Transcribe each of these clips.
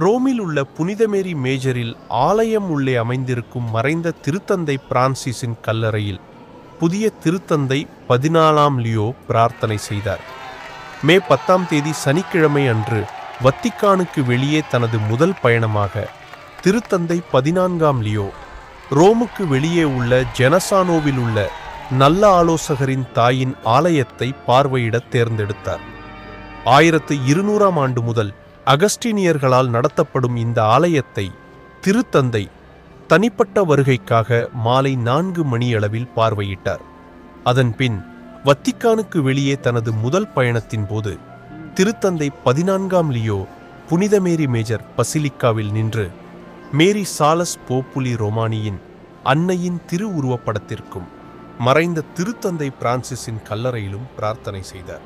ரோமில் உள்ள புனித மேரி மேஜரில் ஆலயம் உள்ளே அமைந்திருக்கும் மறைந்த திருத்தந்தை பிரான்சிஸின் கல்லறையில் புதிய திருத்தந்தை 14ஆம் லியோ பிரார்த்தனை செய்தார். மே 10ஆம் தேதி சனிக்கிழமை அன்று வத்திக்கானுக்கு வெளியே தனது முதல் பயணமாக திருத்தந்தை 14ஆம் லியோ ரோமுக்கு வெளியே உள்ள ஜெனசானோவில் உள்ள நல்ல ஆலோசகரின் தாயின் ஆலயத்தை பார்வையிட தேர்ந்தெடுத்தார். 1200ஆம் ஆண்டு முதல் அகஸ்டீனியர்களால் நடத்தப்படும் இந்த ஆலயத்தை திருத்தந்தை தனிப்பட்ட வருகைக்காக மாலை 4 மணியளவில் பார்வையிட்டார். அதன்பின் வத்திக்கானுக்கு வெளியே தனது முதல் பயணத்தின் போது திருத்தந்தை 14ஆம் லியோ புனித மேரி மேஜர் பசிலிக்காவில் நின்று மேரி சாலஸ் போப்புலி ரோமானியின் அன்னையின் திருவுருவப்படத்திற்கும் மறைந்த திருத்தந்தை பிரான்சிஸின் கல்லறையிலும் பிரார்த்தனை செய்தார்.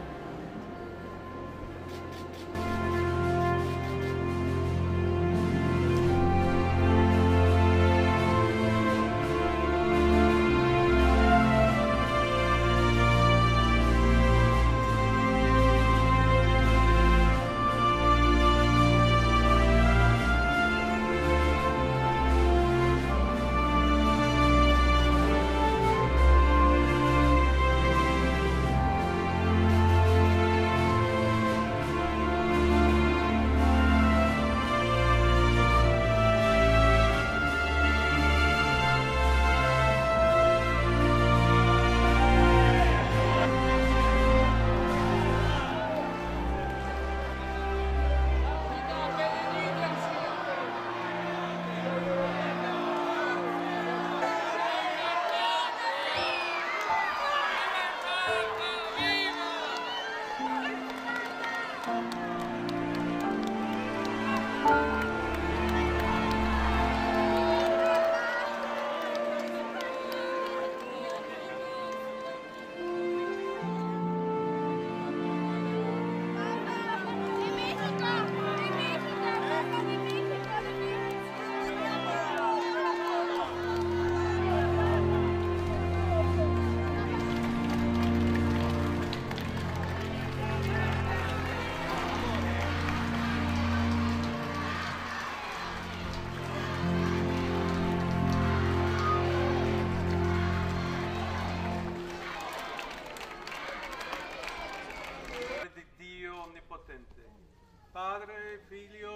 Padre, Figlio,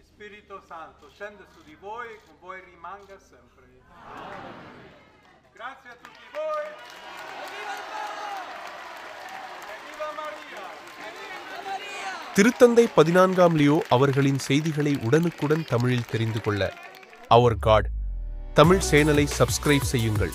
Spirito Santo, scende su di voi e con voi rimanga sempre. Grazie a tutti voi. Viva Maria! திருத்தந்தை 14ஆம் லியோ அவர்களின் செய்திகளை உடனுக்குடன் தமிழில் தெரிந்து கொள்ள அவர் காட் தமிழ் சேனலை சப்ஸ்கிரைப் செய்யுங்கள்.